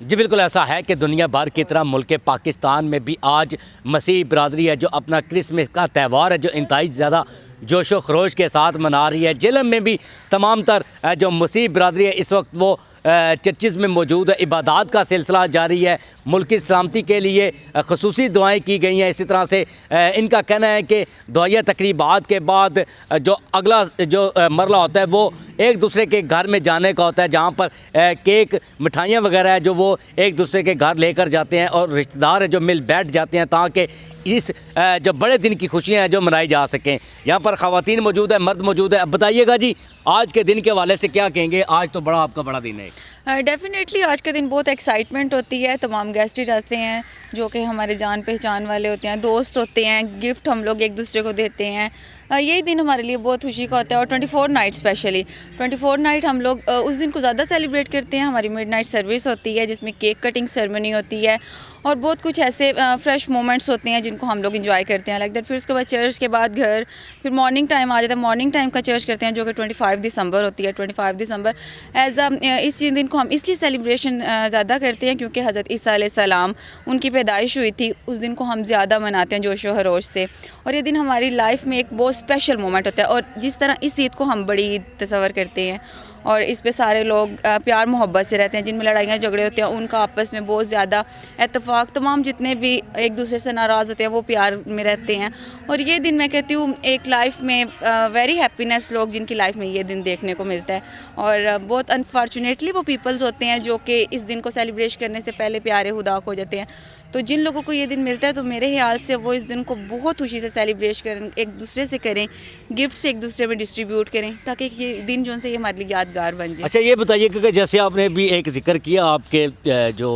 जी बिल्कुल ऐसा है कि दुनिया भर की तरह मुल्क पाकिस्तान में भी आज मसीह बरदरी है जो अपना क्रिसमस का त्यौहार है जो इंतहाई ज़्यादा जोशो खरोश के साथ मना रही है। जेलम में भी तमाम तर जो मसीह बरदरी है इस वक्त वो चर्चिज़ में मौजूद है। इबादत का सिलसिला जारी है। मुल्क की सलामती के लिए खसूसी दुआएं की गई हैं। इसी तरह से इनका कहना है कि दुआया तकरीबात के बाद जो अगला जो मरला होता है वो एक दूसरे के घर में जाने का होता है, जहाँ पर केक मिठाइयाँ वगैरह है जो वो एक दूसरे के घर लेकर जाते हैं और रिश्तेदार है जो मिल बैठ जाते हैं ताकि इस जो बड़े दिन की खुशियाँ हैं जो मनाई जा सकें। यहाँ पर ख़वातीन मौजूद है, मर्द मौजूद है। अब बताइएगा जी आज के दिन के हवाले से क्या कहेंगे? आज तो बड़ा आपका बड़ा दिन है। डेफ़िनेटली आज के दिन बहुत एक्साइटमेंट होती है। तमाम गेस्ट ही रहते हैं जो कि हमारे जान पहचान वाले होते हैं, दोस्त होते हैं, गिफ्ट हम लोग एक दूसरे को देते हैं। यही दिन हमारे लिए बहुत खुशी का होता है। और 24 नाइट स्पेशली 24 नाइट हम लोग उस दिन को ज़्यादा सेलिब्रेट करते हैं। हमारी मिडनाइट सर्विस होती है जिसमें केक कटिंग सेरेमनी होती है और बहुत कुछ ऐसे फ्रेश मोमेंट्स होते हैं जिनको हम लोग इंजॉय करते हैं लाइक दैट। फिर उसके बाद चर्च के बाद घर, फिर मॉर्निंग टाइम आ जाता है। मॉर्निंग टाइम का चर्च करते हैं जो कि 25 दिसंबर होती है। 25 दिसंबर एज इस दिन को हम इसलिए सेलिब्रेशन ज़्यादा करते हैं क्योंकि हज़रत ईसा अलैहिस्सलाम उनकी पैदाइश हुई थी। उस दिन को हम ज़्यादा मनाते हैं जोश व खरोश से और ये दिन हमारी लाइफ में एक बहुत स्पेशल मोमेंट होता है। और जिस तरह इस ईद को हम बड़ी ईद तस्वर करते हैं और इस पे सारे लोग प्यार मोहब्बत से रहते हैं। जिनमें लड़ाइयाँ झगड़े होते हैं उनका आपस में बहुत ज़्यादा इत्तेफाक, तमाम जितने भी एक दूसरे से नाराज़ होते हैं वो प्यार में रहते हैं। और ये दिन मैं कहती हूँ एक लाइफ में वेरी हैप्पीनेस लोग जिनकी लाइफ में ये दिन देखने को मिलता है। और बहुत अनफॉर्चुनेटली वो पीपल्स होते हैं जो कि इस दिन को सेलिब्रेट करने से पहले प्यारे खुदा हो जाते हैं। तो जिन लोगों को ये दिन मिलता है तो मेरे ख्याल से वो इस दिन को बहुत खुशी से सेलिब्रेट करें, एक दूसरे से करें, गिफ्ट से एक दूसरे में डिस्ट्रीब्यूट करें ताकि ये दिन जो से ये हमारे लिए यादगार बन जाए। अच्छा ये बताइए कि जैसे आपने भी एक जिक्र किया आपके जो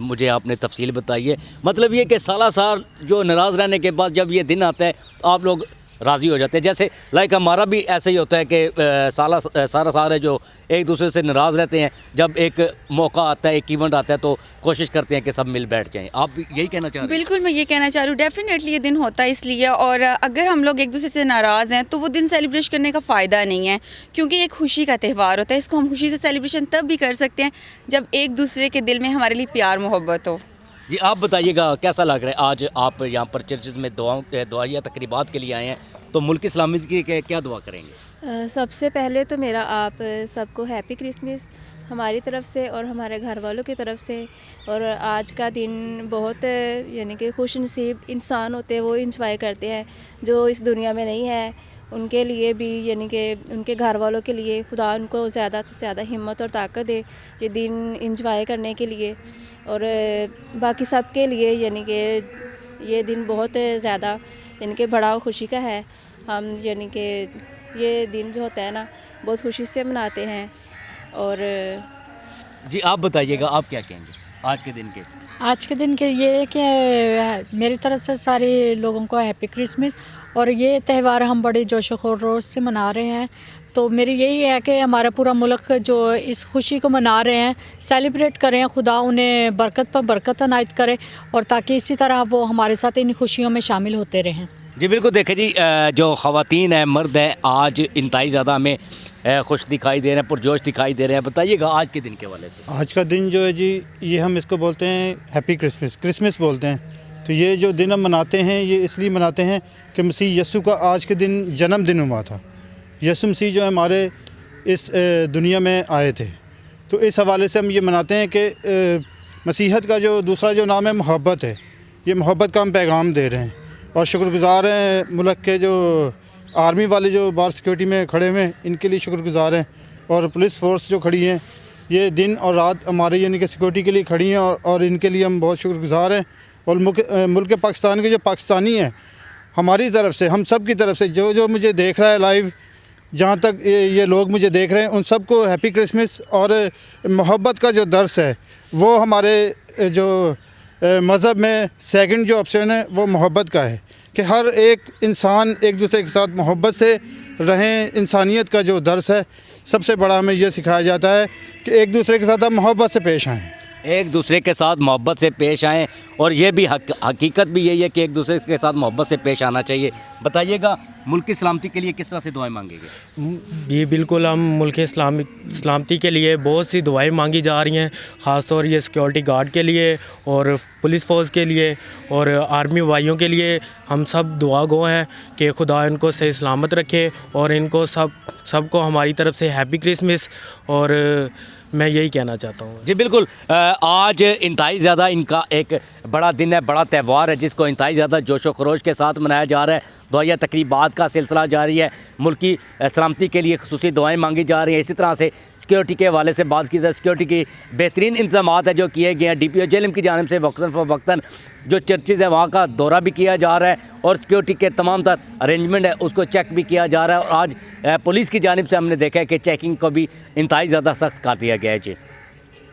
मुझे आपने तफसील बताई है, मतलब ये कि साला साल जो नाराज़ रहने के बाद जब ये दिन आता है तो आप लोग राज़ी हो जाते हैं। जैसे लाइक हमारा भी ऐसा ही होता है कि सारा साल है जो एक दूसरे से नाराज़ रहते हैं, जब एक मौका आता है, एक इवेंट आता है तो कोशिश करते हैं कि सब मिल बैठ जाएं। आप यही कहना चाह रहे हैं? बिल्कुल मैं ये कहना चाह रही हूँ। डेफिनेटली ये दिन होता है इसलिए, और अगर हम लोग एक दूसरे से नाराज़ हैं तो वो दिन सेलिब्रेट करने का फ़ायदा नहीं है क्योंकि एक खुशी का त्यौहार होता है। इसको हम खुशी से सेलिब्रेशन तब भी कर सकते हैं जब एक दूसरे के दिल में हमारे लिए प्यार मोहब्बत हो। जी आप बताइएगा कैसा लग रहा है आज आप यहाँ पर चर्चेज़ में दुआया तकरीबात के लिए आए हैं, तो मुल्क की सलामती की क्या दुआ करेंगे? सबसे पहले तो मेरा आप सबको हैप्पी क्रिसमस हमारी तरफ से और हमारे घर वालों की तरफ से। और आज का दिन बहुत यानी कि खुश नसीब इंसान होते हैं वो इंजॉय करते हैं जो इस दुनिया में नहीं है। उनके लिए भी यानी कि उनके घर वालों के लिए खुदा उनको ज़्यादा से ज़्यादा हिम्मत और ताकत दे ये दिन इंजॉय करने के लिए। और बाकी सब के लिए यानी कि ये दिन बहुत ज़्यादा यानी कि बड़ा खुशी का है। हम यानी कि ये दिन जो होता है ना बहुत खुशी से मनाते हैं। और जी आप बताइएगा आप क्या कहेंगे आज के दिन के? आज के दिन के ये है कि मेरी तरफ से सारे लोगों को हैप्पी क्रिसमस। और ये त्यौहार हम बड़े जोश खरोश से मना रहे हैं। तो मेरी यही है कि हमारा पूरा मुल्क जो इस खुशी को मना रहे हैं सेलिब्रेट करें, खुदा उन्हें बरकत पर बरकत अनायत करे और ताकि इसी तरह वो हमारे साथ इन खुशियों में शामिल होते रहें। जी बिल्कुल देखें जी जो ख़वातीन हैं मर्द हैं आज इंतहाई ज़्यादा हमें खुश दिखाई दे रहे हैं, पुरजोश दिखाई दे रहे हैं। बताइएगा आज के दिन के हवाले से। आज का दिन जो है जी ये हम इसको बोलते हैं हैप्पी क्रिसमस, क्रिसमस बोलते हैं। तो ये जो दिन हम मनाते हैं ये इसलिए मनाते हैं कि मसीह यस्सु का आज के दिन जन्मदिन हुआ था। यस्सु मसीह जो हमारे इस दुनिया में आए थे, तो इस हवाले से हम ये मनाते हैं कि मसीहत का जो दूसरा जो नाम है मोहब्बत है, ये मोहब्बत का हम पैगाम दे रहे हैं। और शुक्रगुज़ार हैं मुल्क के जो आर्मी वाले जो बाहर सिक्योरिटी में खड़े हुए हैं इनके लिए शुक्रगुज़ार हैं। और पुलिस फोर्स जो खड़ी हैं ये दिन और रात हमारे यानी कि सिक्योरिटी के लिए खड़ी हैं और इनके लिए हम बहुत शुक्रगुज़ार हैं। और मुल्क पाकिस्तान के जो पाकिस्तानी हैं हमारी तरफ से, हम सब की तरफ से, जो मुझे देख रहा है लाइव, जहाँ तक ये लोग मुझे देख रहे हैं उन सबको हैप्पी क्रिसमस। और मोहब्बत का जो दर्स है वो हमारे जो मज़हब में सेकंड जो ऑप्शन है वो मोहब्बत का है कि हर एक इंसान एक दूसरे के साथ मोहब्बत से रहें। इंसानियत का जो दर्स है सबसे बड़ा हमें यह सिखाया जाता है कि एक दूसरे के साथ हम मोहब्बत से पेश आएँ। एक दूसरे के साथ मोहब्बत से पेश आएँ, और ये भी हकीकत भी यही है कि एक दूसरे के साथ मोहब्बत से पेश आना चाहिए। बताइएगा, मुल्क की सलामती के लिए किस तरह से दुआएं मांगेंगे? ये बिल्कुल हम मुल्क की सलामती के लिए बहुत सी दुआएं मांगी जा रही हैं, ख़ास तौर ये सिक्योरिटी गार्ड के लिए और पुलिस फोर्स के लिए और आर्मी भाइयों के लिए हम सब दुआ गो हैं कि खुदा इनको सही सलामत रखे और इनको सबको हमारी तरफ से हैप्पी क्रिसमस, और मैं यही कहना चाहता हूँ। जी बिल्कुल, आज इंतहाई ज़्यादा इनका एक बड़ा दिन है, बड़ा त्यौहार है जिसको इंतहाई ज़्यादा जोशो खरोश के साथ मनाया जा रहा है। दुआया तकरीबात का सिलसिला जारी है, मुल्क की सलामती के लिए खुसूसी दुआएं मांगी जा रही हैं। इसी तरह से सिक्योरिटी के हवाले से बात की जाए, सिक्योरिटी की बेहतरीन इंतजाम है जो किए गए हैं। DPO जेलम की जानिब से वक्तन फ़वक्तन जो चर्चेज़ है वहाँ का दौरा भी किया जा रहा है और सिक्योरिटी के तमाम तर अरेंजमेंट है उसको चेक भी किया जा रहा है। और आज पुलिस की जानिब से हमने देखा है कि चेकिंग को भी इंतहाई ज़्यादा सख्त कर दिया गया है। जी।